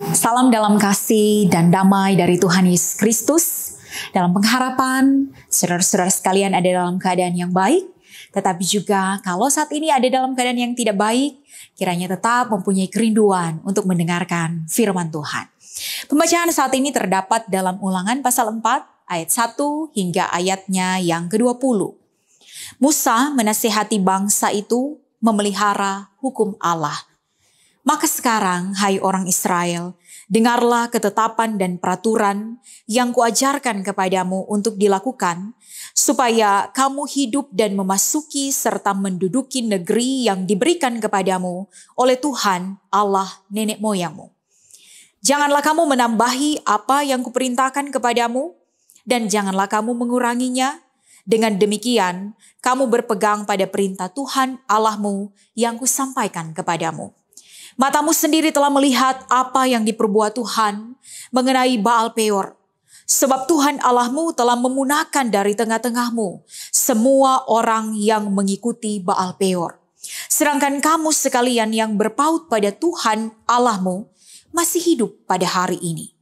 Salam dalam kasih dan damai dari Tuhan Yesus Kristus. Dalam pengharapan, saudara-saudara sekalian ada dalam keadaan yang baik. Tetapi juga kalau saat ini ada dalam keadaan yang tidak baik, kiranya tetap mempunyai kerinduan untuk mendengarkan firman Tuhan. Pembacaan saat ini terdapat dalam Ulangan pasal 4 ayat 1 hingga ayatnya yang ke-20. Musa menasihati bangsa itu memelihara hukum Allah. Maka sekarang, hai orang Israel, dengarlah ketetapan dan peraturan yang kuajarkan kepadamu untuk dilakukan, supaya kamu hidup dan memasuki serta menduduki negeri yang diberikan kepadamu oleh Tuhan Allah nenek moyangmu. Janganlah kamu menambahi apa yang kuperintahkan kepadamu, dan janganlah kamu menguranginya. Dengan demikian, kamu berpegang pada perintah Tuhan Allahmu yang kusampaikan kepadamu. Matamu sendiri telah melihat apa yang diperbuat Tuhan mengenai Baal Peor. Sebab Tuhan Allahmu telah memunahkan dari tengah-tengahmu semua orang yang mengikuti Baal Peor. Sedangkan kamu sekalian yang berpaut pada Tuhan Allahmu masih hidup pada hari ini.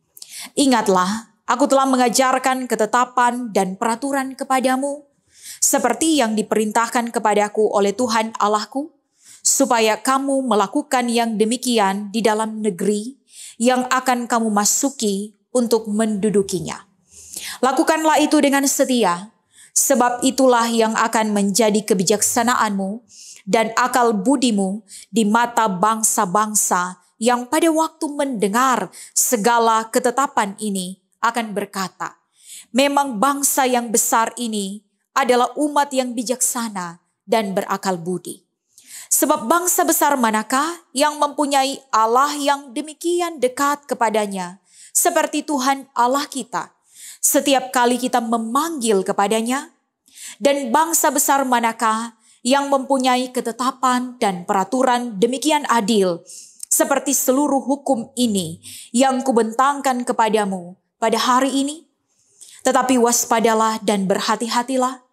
Ingatlah, aku telah mengajarkan ketetapan dan peraturan kepadamu, seperti yang diperintahkan kepadaku oleh Tuhan Allahku, supaya kamu melakukan yang demikian di dalam negeri yang akan kamu masuki untuk mendudukinya. Lakukanlah itu dengan setia, sebab itulah yang akan menjadi kebijaksanaanmu dan akal budimu di mata bangsa-bangsa yang pada waktu mendengar segala ketetapan ini akan berkata, memang bangsa yang besar ini adalah umat yang bijaksana dan berakal budi. Sebab bangsa besar manakah yang mempunyai Allah yang demikian dekat kepadanya, seperti Tuhan Allah kita, setiap kali kita memanggil kepadanya? Dan bangsa besar manakah yang mempunyai ketetapan dan peraturan demikian adil, seperti seluruh hukum ini yang kubentangkan kepadamu pada hari ini? Tetapi waspadalah dan berhati-hatilah,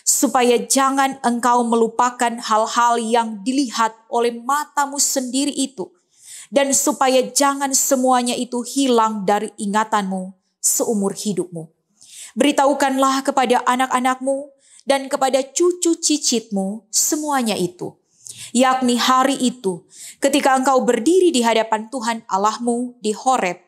supaya jangan engkau melupakan hal-hal yang dilihat oleh matamu sendiri itu, dan supaya jangan semuanya itu hilang dari ingatanmu seumur hidupmu. Beritahukanlah kepada anak-anakmu dan kepada cucu cicitmu semuanya itu, yakni hari itu ketika engkau berdiri di hadapan Tuhan Allahmu di Horeb,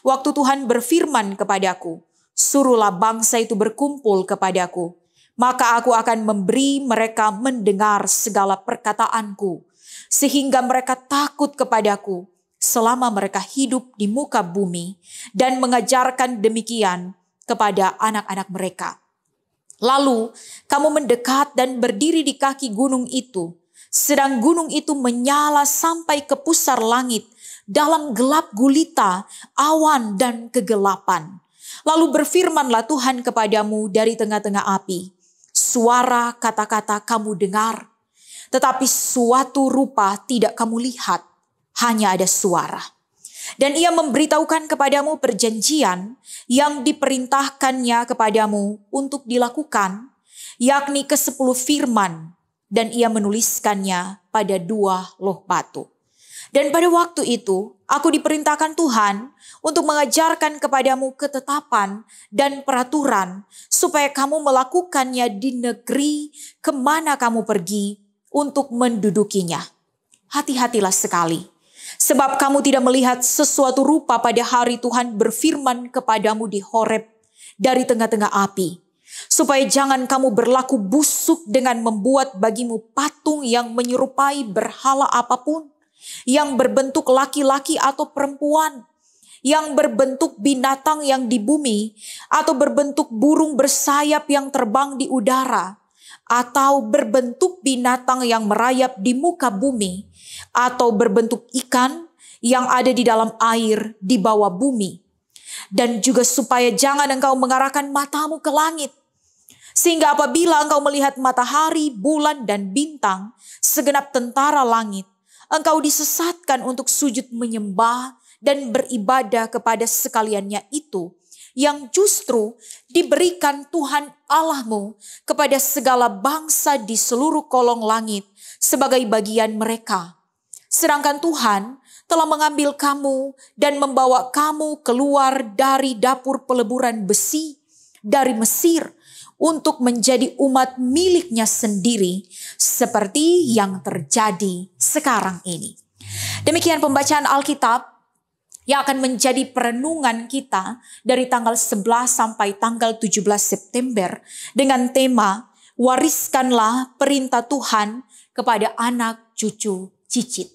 waktu Tuhan berfirman kepadaku, suruhlah bangsa itu berkumpul kepadaku, maka aku akan memberi mereka mendengar segala perkataanku, sehingga mereka takut kepadaku selama mereka hidup di muka bumi, dan mengajarkan demikian kepada anak-anak mereka. Lalu kamu mendekat dan berdiri di kaki gunung itu, sedang gunung itu menyala sampai ke pusar langit dalam gelap gulita, awan dan kegelapan. Lalu berfirmanlah Tuhan kepadamu dari tengah-tengah api, suara kata-kata kamu dengar, tetapi suatu rupa tidak kamu lihat, hanya ada suara. Dan ia memberitahukan kepadamu perjanjian yang diperintahkannya kepadamu untuk dilakukan, yakni ke-10 firman, dan ia menuliskannya pada 2 loh batu. Dan pada waktu itu, aku diperintahkan Tuhan untuk mengajarkan kepadamu ketetapan dan peraturan, supaya kamu melakukannya di negeri kemana kamu pergi untuk mendudukinya. Hati-hatilah sekali, sebab kamu tidak melihat sesuatu rupa pada hari Tuhan berfirman kepadamu di Horeb dari tengah-tengah api, supaya jangan kamu berlaku busuk dengan membuat bagimu patung yang menyerupai berhala apapun, yang berbentuk laki-laki atau perempuan, yang berbentuk binatang yang di bumi, atau berbentuk burung bersayap yang terbang di udara, atau berbentuk binatang yang merayap di muka bumi, atau berbentuk ikan yang ada di dalam air di bawah bumi. Dan juga supaya jangan engkau mengarahkan matamu ke langit, sehingga apabila engkau melihat matahari, bulan, dan bintang, segenap tentara langit, engkau disesatkan untuk sujud menyembah dan beribadah kepada sekaliannya itu, yang justru diberikan Tuhan Allahmu kepada segala bangsa di seluruh kolong langit sebagai bagian mereka. Sedangkan Tuhan telah mengambil kamu dan membawa kamu keluar dari dapur peleburan besi dari Mesir untuk menjadi umat miliknya sendiri seperti yang terjadi sekarang ini. Demikian pembacaan Alkitab yang akan menjadi perenungan kita dari tanggal 11 sampai tanggal 17 September dengan tema wariskanlah perintah Tuhan kepada anak, cucu, cicit.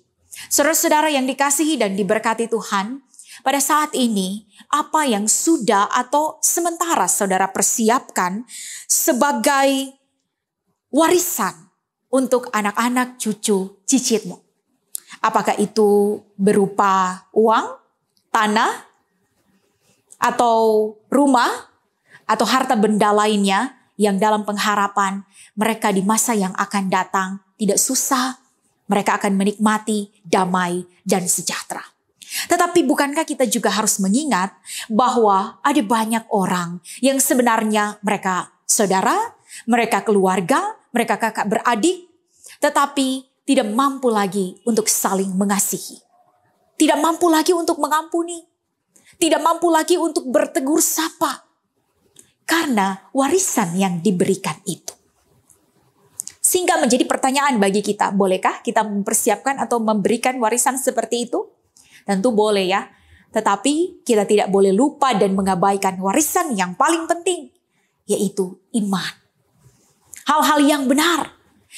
Saudara-saudara yang dikasihi dan diberkati Tuhan, pada saat ini apa yang sudah atau sementara saudara persiapkan sebagai warisan untuk anak-anak, cucu, cicitmu? Apakah itu berupa uang, tanah, atau rumah, atau harta benda lainnya yang dalam pengharapan mereka di masa yang akan datang tidak susah, mereka akan menikmati damai dan sejahtera. Tetapi bukankah kita juga harus mengingat bahwa ada banyak orang yang sebenarnya mereka saudara, mereka keluarga, mereka kakak beradik, tetapi tidak mampu lagi untuk saling mengasihi. Tidak mampu lagi untuk mengampuni. Tidak mampu lagi untuk bertegur sapa. Karena warisan yang diberikan itu. Sehingga menjadi pertanyaan bagi kita, bolehkah kita mempersiapkan atau memberikan warisan seperti itu? Tentu boleh ya. Tetapi kita tidak boleh lupa dan mengabaikan warisan yang paling penting. Yaitu iman. Hal-hal yang benar.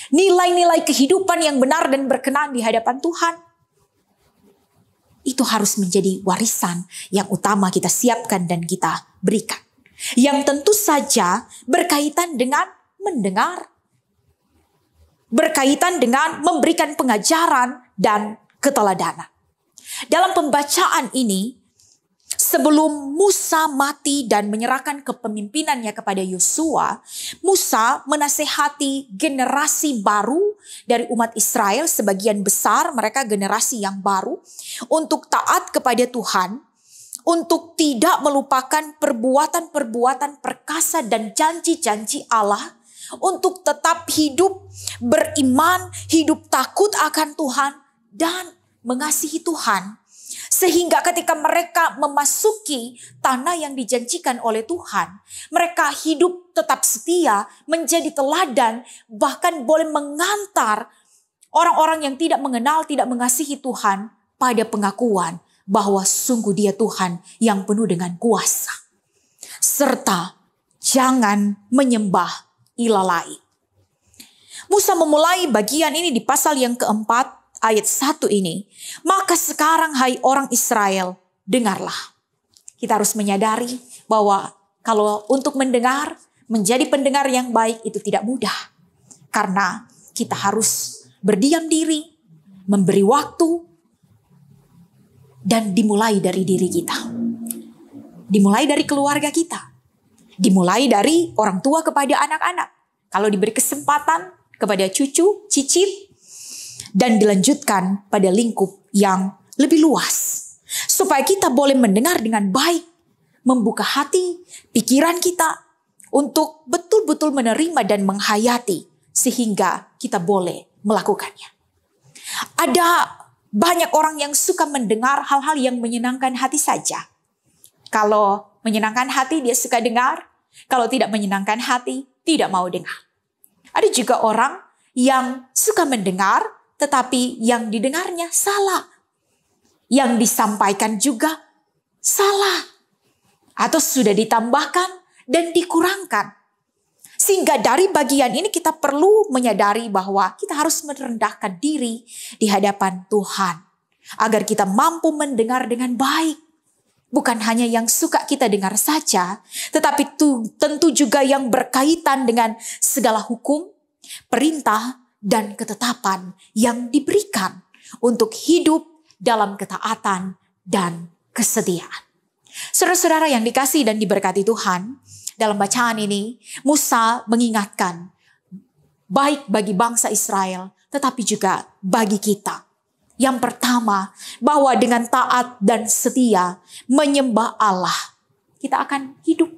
Nilai-nilai kehidupan yang benar dan berkenan di hadapan Tuhan. Itu harus menjadi warisan yang utama kita siapkan dan kita berikan. Yang tentu saja berkaitan dengan mendengar. Berkaitan dengan memberikan pengajaran dan keteladanan. Dalam pembacaan ini, sebelum Musa mati dan menyerahkan kepemimpinannya kepada Yosua, Musa menasehati generasi baru dari umat Israel, sebagian besar mereka generasi yang baru, untuk taat kepada Tuhan, untuk tidak melupakan perbuatan-perbuatan perkasa dan janji-janji Allah, untuk tetap hidup beriman, hidup takut akan Tuhan, dan mengasihi Tuhan. Sehingga ketika mereka memasuki tanah yang dijanjikan oleh Tuhan, mereka hidup tetap setia, menjadi teladan, bahkan boleh mengantar orang-orang yang tidak mengenal, tidak mengasihi Tuhan pada pengakuan bahwa sungguh Dia Tuhan yang penuh dengan kuasa. Serta jangan menyembah ilah lain. Musa memulai bagian ini di pasal yang keempat, ayat 1 ini. Maka sekarang hai orang Israel, dengarlah. Kita harus menyadari bahwa kalau untuk mendengar, menjadi pendengar yang baik itu tidak mudah. Karena kita harus berdiam diri, memberi waktu, dan dimulai dari diri kita. Dimulai dari keluarga kita. Dimulai dari orang tua kepada anak-anak. Kalau diberi kesempatan kepada cucu, cicit, dan dilanjutkan pada lingkup yang lebih luas. Supaya kita boleh mendengar dengan baik. Membuka hati, pikiran kita. Untuk betul-betul menerima dan menghayati. Sehingga kita boleh melakukannya. Ada banyak orang yang suka mendengar hal-hal yang menyenangkan hati saja. Kalau menyenangkan hati dia suka dengar. Kalau tidak menyenangkan hati tidak mau dengar. Ada juga orang yang suka mendengar. Tetapi yang didengarnya salah. Yang disampaikan juga salah. Atau sudah ditambahkan dan dikurangkan. Sehingga dari bagian ini kita perlu menyadari bahwa kita harus merendahkan diri di hadapan Tuhan. Agar kita mampu mendengar dengan baik. Bukan hanya yang suka kita dengar saja. Tetapi tentu juga yang berkaitan dengan segala hukum, perintah, dan ketetapan yang diberikan untuk hidup dalam ketaatan dan kesetiaan. Saudara-saudara yang dikasihi dan diberkati Tuhan, dalam bacaan ini Musa mengingatkan baik bagi bangsa Israel tetapi juga bagi kita. Yang pertama, bahwa dengan taat dan setia menyembah Allah, kita akan hidup.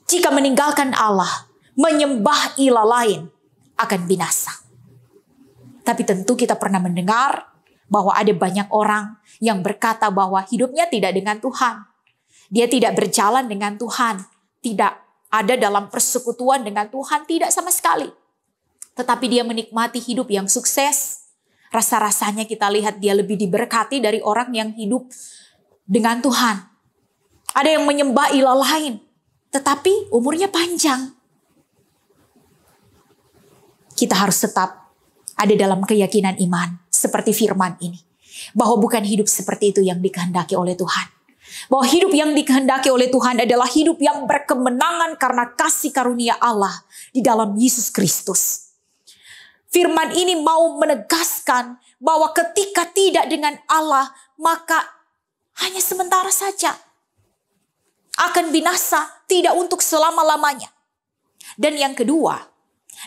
Jika meninggalkan Allah, menyembah ilah lain, akan binasa. Tapi tentu kita pernah mendengar bahwa ada banyak orang yang berkata bahwa hidupnya tidak dengan Tuhan. Dia tidak berjalan dengan Tuhan, tidak ada dalam persekutuan dengan Tuhan, tidak sama sekali. Tetapi dia menikmati hidup yang sukses. Rasa-rasanya kita lihat dia lebih diberkati dari orang yang hidup dengan Tuhan. Ada yang menyembah ilah lain, tetapi umurnya panjang. Kita harus tetap ada dalam keyakinan iman seperti firman ini. Bahwa bukan hidup seperti itu yang dikehendaki oleh Tuhan. Bahwa hidup yang dikehendaki oleh Tuhan adalah hidup yang berkemenangan karena kasih karunia Allah di dalam Yesus Kristus. Firman ini mau menegaskan bahwa ketika tidak dengan Allah, maka hanya sementara saja. Akan binasa, tidak untuk selama-lamanya. Dan yang kedua,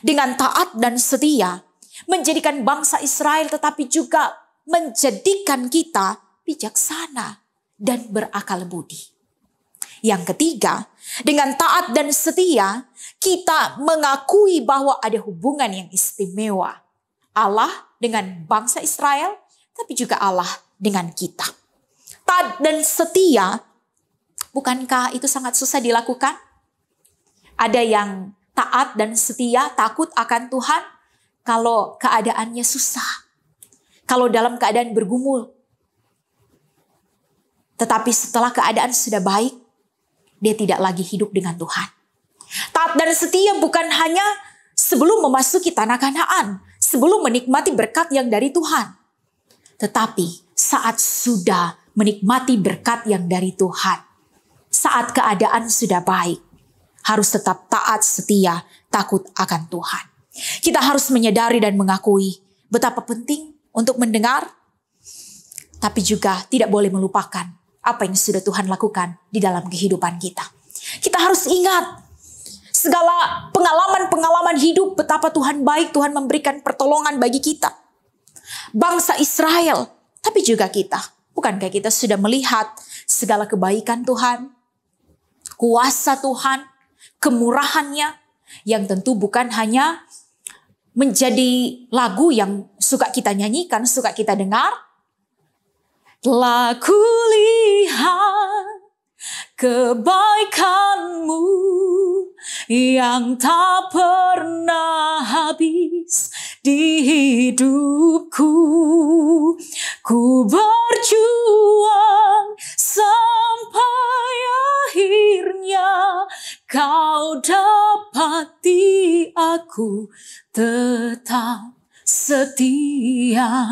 dengan taat dan setia, menjadikan bangsa Israel tetapi juga menjadikan kita bijaksana dan berakal budi. Yang ketiga, dengan taat dan setia, kita mengakui bahwa ada hubungan yang istimewa. Allah dengan bangsa Israel, tapi juga Allah dengan kita. Taat dan setia, bukankah itu sangat susah dilakukan? Ada yang taat dan setia, takut akan Tuhan kalau keadaannya susah. Kalau dalam keadaan bergumul. Tetapi setelah keadaan sudah baik, dia tidak lagi hidup dengan Tuhan. Taat dan setia bukan hanya sebelum memasuki tanah Kanaan, sebelum menikmati berkat yang dari Tuhan. Tetapi saat sudah menikmati berkat yang dari Tuhan, saat keadaan sudah baik, harus tetap taat, setia, takut akan Tuhan. Kita harus menyadari dan mengakui betapa penting untuk mendengar, tapi juga tidak boleh melupakan apa yang sudah Tuhan lakukan di dalam kehidupan kita. Kita harus ingat segala pengalaman-pengalaman hidup, betapa Tuhan baik, Tuhan memberikan pertolongan bagi kita. Bangsa Israel, tapi juga kita. Bukankah kita sudah melihat segala kebaikan Tuhan, kuasa Tuhan, kemurahannya, yang tentu bukan hanya menjadi lagu yang suka kita nyanyikan, suka kita dengar. Telah kulihat kebaikan-Mu yang tak pernah habis di hidupku. Ku berjuang sampai akhirnya Kau dapati aku tetap setia.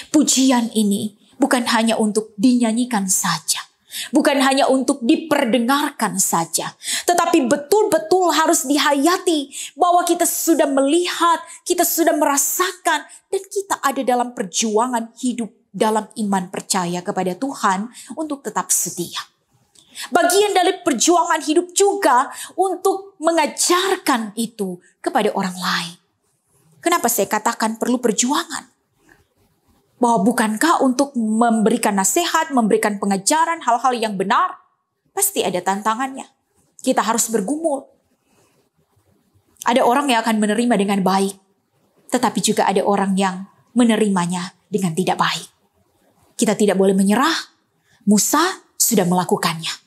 Pujian ini bukan hanya untuk dinyanyikan saja. Bukan hanya untuk diperdengarkan saja. Tetapi betul-betul harus dihayati bahwa kita sudah melihat, kita sudah merasakan, dan kita ada dalam perjuangan hidup dalam iman percaya kepada Tuhan untuk tetap setia. Bagian dari perjuangan hidup juga untuk mengajarkan itu kepada orang lain. Kenapa saya katakan perlu perjuangan? Bahwa bukankah untuk memberikan nasihat, memberikan pengajaran hal-hal yang benar, pasti ada tantangannya. Kita harus bergumul. Ada orang yang akan menerima dengan baik, tetapi juga ada orang yang menerimanya dengan tidak baik. Kita tidak boleh menyerah. Musa sudah melakukannya.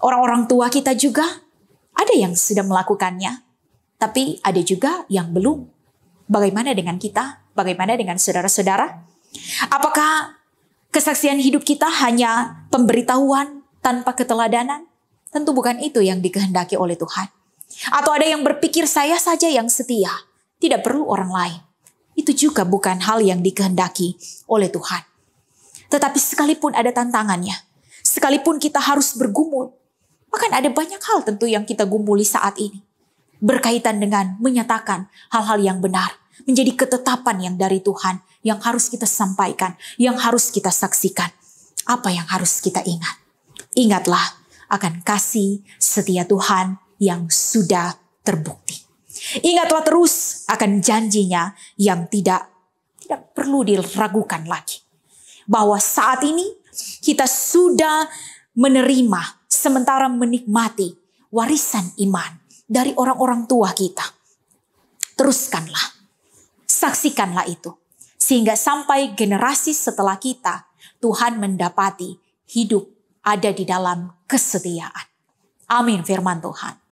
Orang-orang tua kita juga ada yang sudah melakukannya, tapi ada juga yang belum. Bagaimana dengan kita? Bagaimana dengan saudara-saudara? Apakah kesaksian hidup kita hanya pemberitahuan tanpa keteladanan? Tentu bukan itu yang dikehendaki oleh Tuhan. Atau ada yang berpikir saya saja yang setia, tidak perlu orang lain. Itu juga bukan hal yang dikehendaki oleh Tuhan. Tetapi sekalipun ada tantangannya, sekalipun kita harus bergumul, bahkan ada banyak hal tentu yang kita gumuli saat ini. Berkaitan dengan menyatakan hal-hal yang benar. Menjadi ketetapan yang dari Tuhan. Yang harus kita sampaikan. Yang harus kita saksikan. Apa yang harus kita ingat? Ingatlah akan kasih setia Tuhan yang sudah terbukti. Ingatlah terus akan janjinya yang tidak perlu diragukan lagi. Bahwa saat ini kita sudah menerima sementara menikmati warisan iman dari orang-orang tua kita. Teruskanlah, saksikanlah itu. Sehingga sampai generasi setelah kita, Tuhan mendapati hidup ada di dalam kesetiaan. Amin firman Tuhan.